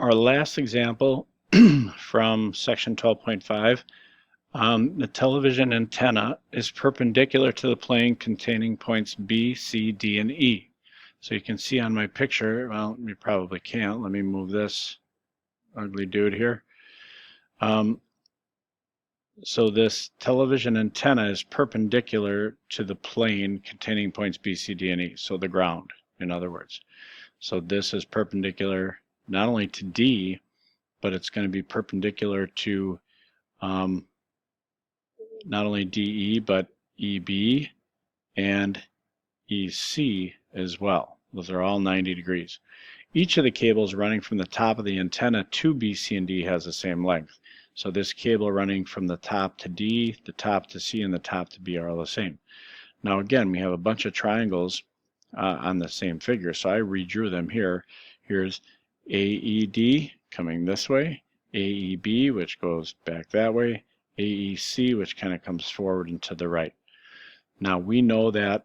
our last example from section 12.5, the television antenna is perpendicular to the plane containing points B, C, D, and E. So you can see on my picture, well, you probably can't. Let me move this ugly dude here. So this television antenna is perpendicular to the plane containing points B, C, D, and E. So the ground, in other words. So this is perpendicular not only to D, but it's going to be perpendicular to not only DE, but EB and EC as well. Those are all 90 degrees. Each of the cables running from the top of the antenna to B, C, and D has the same length. So this cable running from the top to D, the top to C, and the top to B are all the same. Now again, we have a bunch of triangles on the same figure, so I redrew them here. Here's AED coming this way, AEB, which goes back that way, AEC, which kind of comes forward and to the right. Now we know that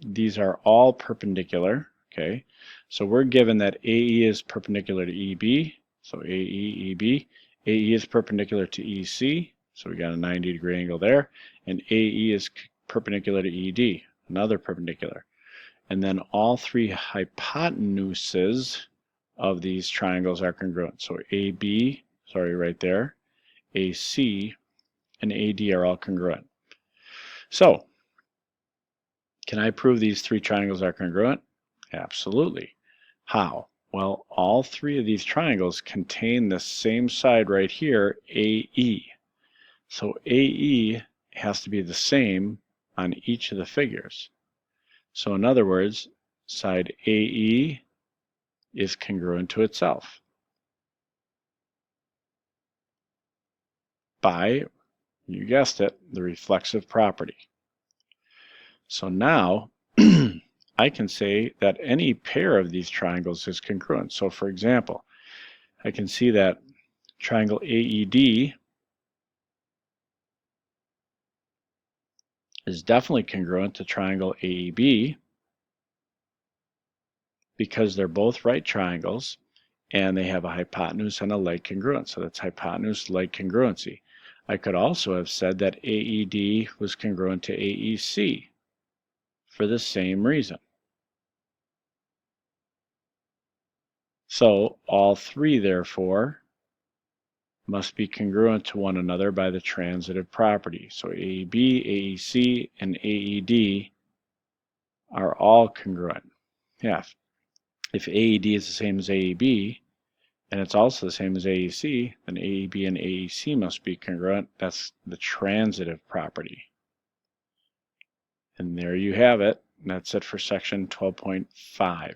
these are all perpendicular, okay? So we're given that AE is perpendicular to EB, so AE, EB. AE is perpendicular to EC, so we got a 90-degree angle there, and AE is perpendicular to ED, another perpendicular. And then all three hypotenuses of these triangles are congruent. So AB, sorry, right there, AC, and AD are all congruent. So, can I prove these three triangles are congruent? Absolutely. How? Well, all three of these triangles contain the same side right here, AE. So AE has to be the same on each of the figures. So in other words, side AE is congruent to itself by, you guessed it, the reflexive property. So now I can say that any pair of these triangles is congruent. So for example, I can see that triangle AED is definitely congruent to triangle AEB because they're both right triangles and they have a hypotenuse and a leg congruent. So that's hypotenuse-leg congruency. I could also have said that AED was congruent to AEC for the same reason. So all three, therefore, must be congruent to one another by the transitive property. So AEB, AEC, and AED are all congruent. Yeah, if AED is the same as AEB, and it's also the same as AEC, then AEB and AEC must be congruent. That's the transitive property. And there you have it. That's it for section 12.5.